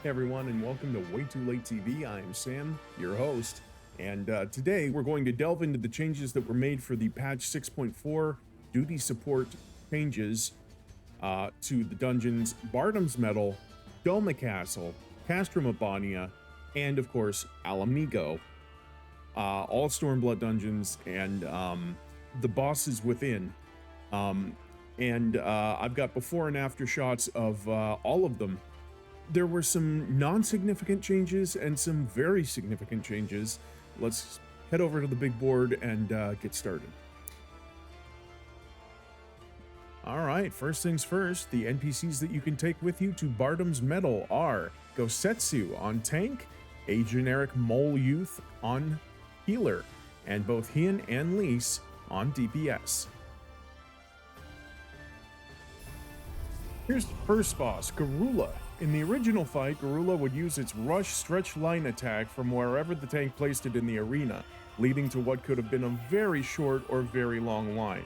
everyone, and welcome to Way Too Late TV. I am Sam, your host, and today we're going to delve into the changes that were made for the patch 6.4 duty support changes to the dungeons Bardam's Mettle, Doma Castle, Castrum Abania, and of course Ala Mhigo. All Stormblood dungeons and the bosses within. I've got before and after shots of all of them. There were some non-significant changes and some very significant changes. Let's head over to the big board and get started. All right, first things first, the NPCs that you can take with you to Bardam's Mettle are Gosetsu on tank, a generic mole youth on healer, and both Hien and Lise on DPS. Here's the first boss, Garula. In the original fight, Garula would use its rush stretch line attack from wherever the tank placed it in the arena, leading to what could have been a very short or very long line.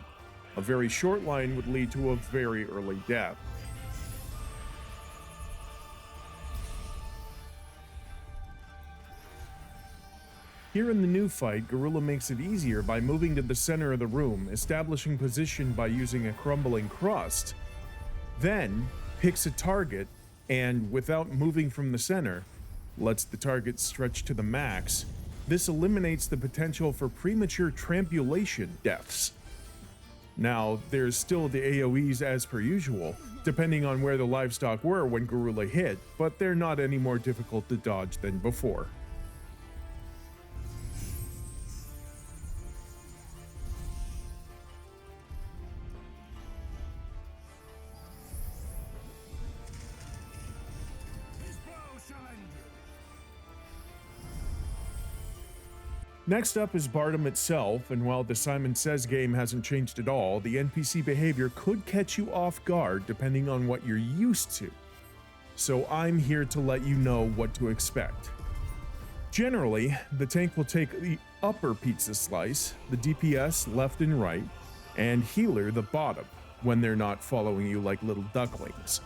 A very short line would lead to a very early death. Here in the new fight, Garula makes it easier by moving to the center of the room, establishing position by using a crumbling crust, then picks a target and, without moving from the center, lets the target stretch to the max. This eliminates the potential for premature trampulation deaths. Now, there's still the AoEs as per usual, depending on where the livestock were when Garula hit, but they're not any more difficult to dodge than before. Next up is Bardam itself, and while the Simon Says game hasn't changed at all, the NPC behavior could catch you off guard depending on what you're used to. So I'm here to let you know what to expect. Generally, the tank will take the upper pizza slice, the DPS left and right, and healer the bottom, when they're not following you like little ducklings.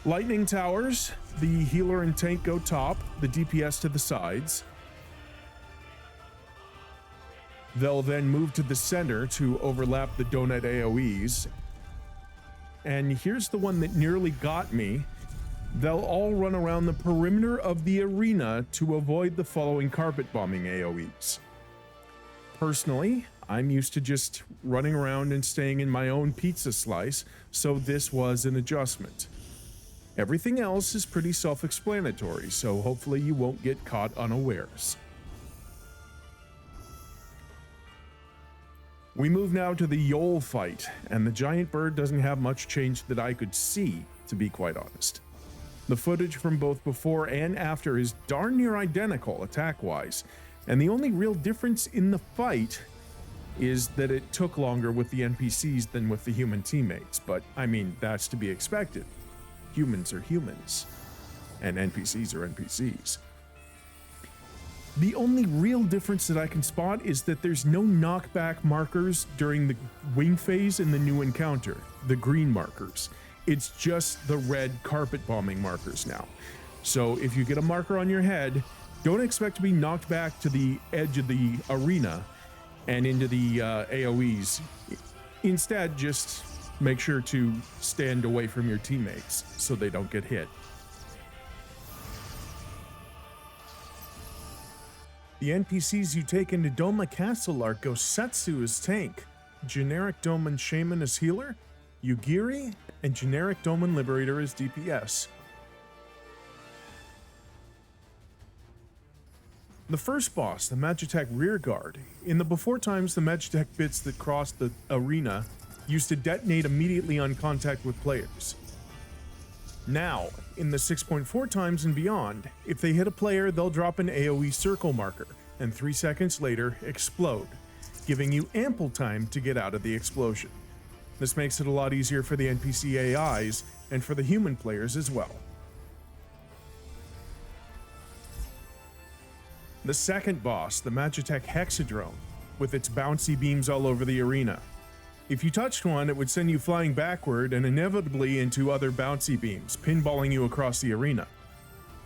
Lightning towers, the healer and tank go top, the DPS to the sides. They'll then move to the center to overlap the donut AoEs. And here's the one that nearly got me. They'll all run around the perimeter of the arena to avoid the following carpet bombing AoEs. Personally, I'm used to just running around and staying in my own pizza slice, so this was an adjustment. Everything else is pretty self-explanatory, so hopefully you won't get caught unawares. We move now to the Yol fight, and the giant bird doesn't have much change that I could see, to be quite honest. The footage from both before and after is darn near identical attack-wise, and the only real difference in the fight is that it took longer with the NPCs than with the human teammates, but I mean, that's to be expected. Humans are humans, and NPCs are NPCs. The only real difference that I can spot is that there's no knockback markers during the wing phase in the new encounter, the green markers. It's just the red carpet bombing markers now. So if you get a marker on your head, don't expect to be knocked back to the edge of the arena and into the AoEs. Instead, just make sure to stand away from your teammates so they don't get hit. The NPCs you take into Doma Castle are Gosetsu as tank, generic Doman Shaman as healer, Yugiri, and generic Doman Liberator as DPS. The first boss, the Magitek Rearguard. In the before times, the Magitek bits that crossed the arena used to detonate immediately on contact with players. Now, in the 6.4 times and beyond, if they hit a player, they'll drop an AoE circle marker, and 3 seconds later, explode, giving you ample time to get out of the explosion. This makes it a lot easier for the NPC AIs, and for the human players as well. The second boss, the Magitek Hexadrone, with its bouncy beams all over the arena. If you touched one, it would send you flying backward and inevitably into other bouncy beams, pinballing you across the arena.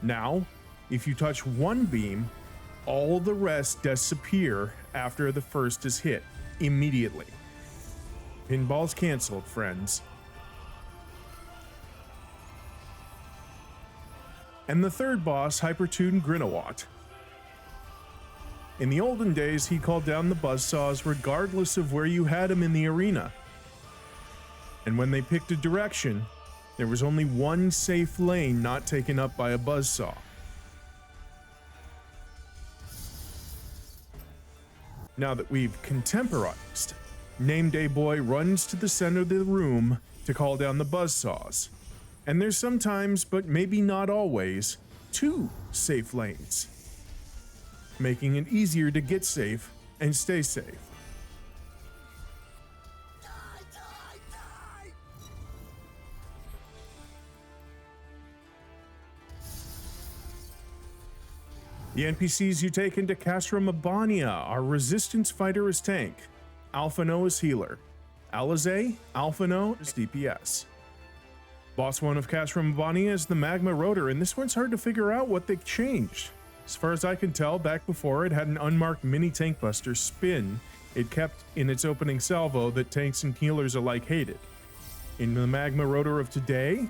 Now, if you touch one beam, all the rest disappear after the first is hit, immediately. Pinball's canceled, friends. And the third boss, Hypertuned Grynewaht. In the olden days, he called down the buzzsaws regardless of where you had him in the arena. And when they picked a direction, there was only one safe lane not taken up by a buzzsaw. Now that we've contemporized, Nameday Boy runs to the center of the room to call down the buzzsaws. And there's sometimes, but maybe not always, two safe lanes, making it easier to get safe and stay safe. The NPCs you take into Castrum Abania are Resistance Fighter as tank, Alphano as healer, Alizé, Alphano as DPS. Boss 1 of Castrum Abania is the Magma rotor, and this one's hard to figure out what they changed. As far as I can tell, back before it had an unmarked mini tank buster spin it kept in its opening salvo that tanks and healers alike hated. In the Magma rotor of today,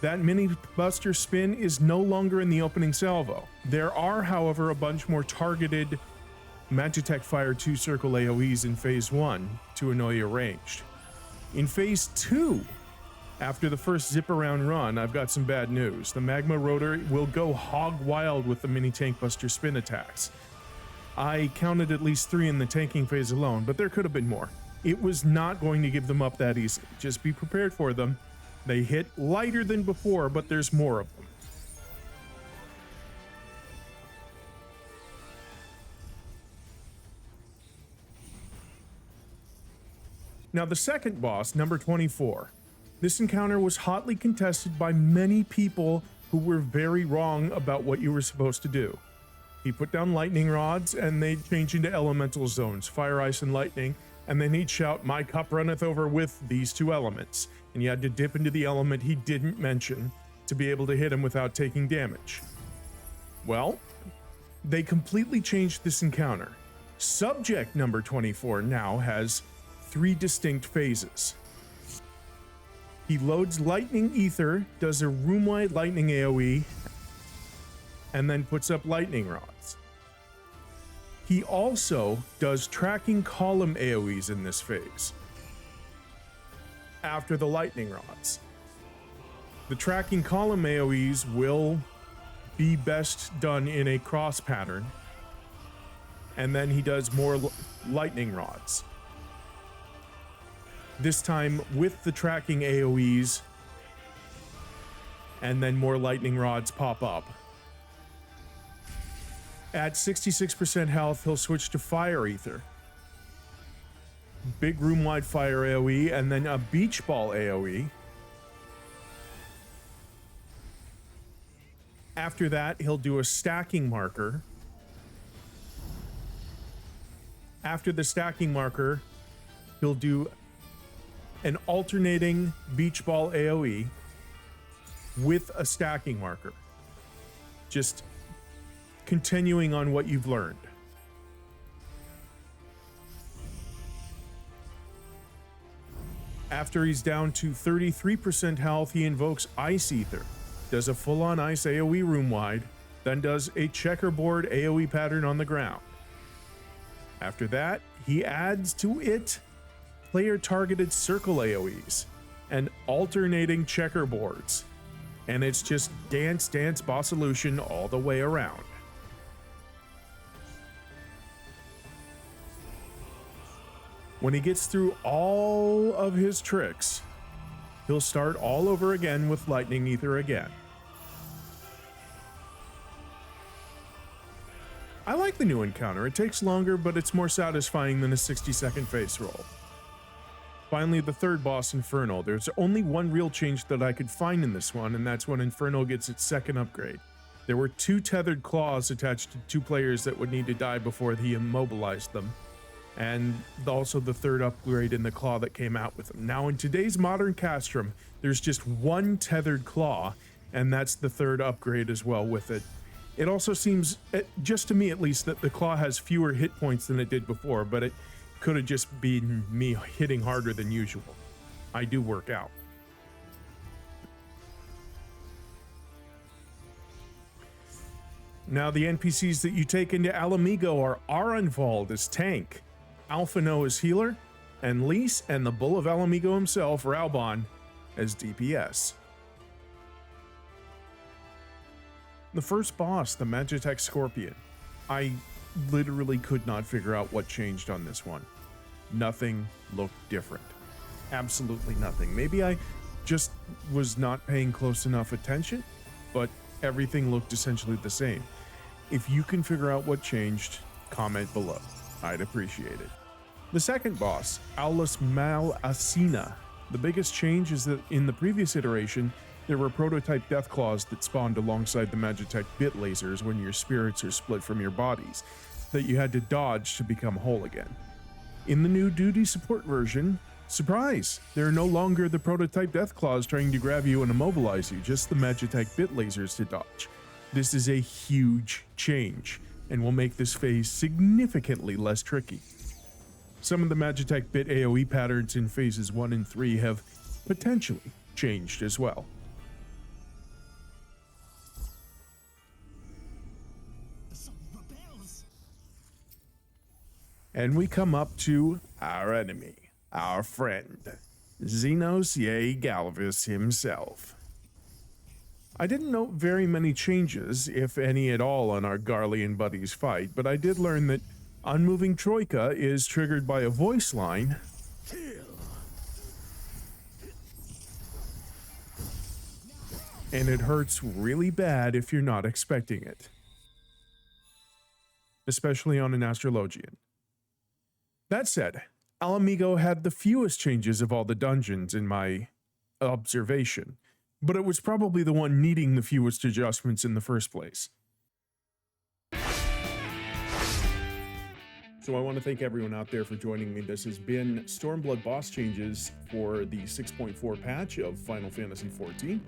that mini buster spin is no longer in the opening salvo. There are, however, a bunch more targeted Magitek Fire 2 circle AoEs in Phase 1 to annoy your ranged. In Phase 2, after the first zip around run, I've got some bad news. The Magma rotor will go hog wild with the mini tank buster spin attacks. I counted at least 3 in the tanking phase alone, but there could have been more. It was not going to give them up that easily. Just be prepared for them. They hit lighter than before, but there's more of them. Now the second boss, number 24. This encounter was hotly contested by many people who were very wrong about what you were supposed to do. He put down lightning rods and they'd change into elemental zones, fire, ice, and lightning, and then he'd shout, "My cup runneth over with these two elements." And you had to dip into the element he didn't mention to be able to hit him without taking damage. Well, they completely changed this encounter. Subject number 24 now has 3 distinct phases. He loads lightning ether, does a room-wide lightning AoE, and then puts up lightning rods. He also does tracking column AoEs in this phase after the lightning rods. The tracking column AoEs will be best done in a cross pattern, and then he does more lightning rods. This time with the tracking AoEs, and then more lightning rods pop up. At 66% health, he'll switch to Fire Ether. Big room-wide fire AoE, and then a beach ball AoE. After that, he'll do a stacking marker. After the stacking marker, he'll do an alternating beach ball AoE with a stacking marker. Just continuing on what you've learned. After he's down to 33% health, he invokes Ice Ether, does a full-on ice AoE room-wide, then does a checkerboard AoE pattern on the ground. After that, he adds to it player-targeted circle AoEs and alternating checkerboards. And it's just dance, dance, bossolution all the way around. When he gets through all of his tricks, he'll start all over again with Lightning Ether again. I like the new encounter. It takes longer, but it's more satisfying than a 60-second face roll. Finally, the third boss, Inferno. There's only one real change that I could find in this one, and that's when Inferno gets its second upgrade. There were 2 tethered claws attached to 2 players that would need to die before he immobilized them, and also the third upgrade in the claw that came out with them. Now, in today's modern Castrum, there's just 1 tethered claw, and that's the third upgrade as well with it. It also seems, just to me at least, that the claw has fewer hit points than it did before, but it could have just been me hitting harder than usual. I do work out. Now the NPCs that you take into Ala Mhigo are Arenvald as tank, Alphino as healer, and Lys and the Bull of Ala Mhigo himself, Ralbon, as DPS. The first boss, the Magitek Scorpion. I literally could not figure out what changed on this one. Nothing looked different. Absolutely nothing. Maybe I just was not paying close enough attention, but everything looked essentially the same. If you can figure out what changed, comment below. I'd appreciate it. The second boss, Aulus Mal Asina. The biggest change is that in the previous iteration, there were prototype Deathclaws that spawned alongside the Magitek bit lasers when your spirits are split from your bodies, that you had to dodge to become whole again. In the new duty support version, surprise! There are no longer the prototype Deathclaws trying to grab you and immobilize you, just the Magitek bit lasers to dodge. This is a huge change, and will make this phase significantly less tricky. Some of the Magitek bit AoE patterns in phases 1 and 3 have potentially changed as well. And we come up to our enemy, our friend, Zenos, yea, Galvus himself. I didn't note very many changes, if any at all, on our Garlean buddies fight, but I did learn that unmoving Troika is triggered by a voice line. And it hurts really bad if you're not expecting it. Especially on an Astrologian. That said, Ala Mhigo had the fewest changes of all the dungeons in my observation, but it was probably the one needing the fewest adjustments in the first place. So I want to thank everyone out there for joining me. This has been Stormblood boss changes for the 6.4 patch of Final Fantasy XIV.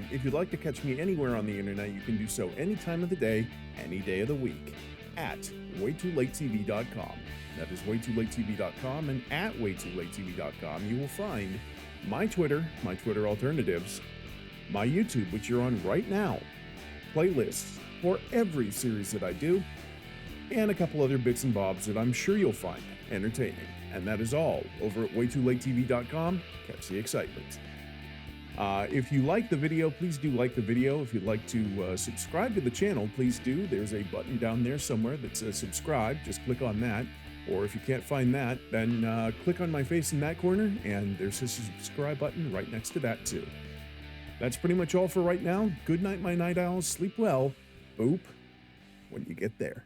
If you'd like to catch me anywhere on the internet, you can do so any time of the day, any day of the week, at waytoolatetv.com. That is waytoolatetv.com, and at waytoolatetv.com you will find my Twitter alternatives, my YouTube, which you're on right now, playlists for every series that I do, and a couple other bits and bobs that I'm sure you'll find entertaining. And that is all over at waytoolatetv.com. Catch the excitement. If you like the video, please do like the video. If you'd like to subscribe to the channel, please do. There's a button down there somewhere that says subscribe. Just click on that. Or if you can't find that, then click on my face in that corner, and there's a subscribe button right next to that too. That's pretty much all for right now. Good night, my night owls. Sleep well. Boop when you get there.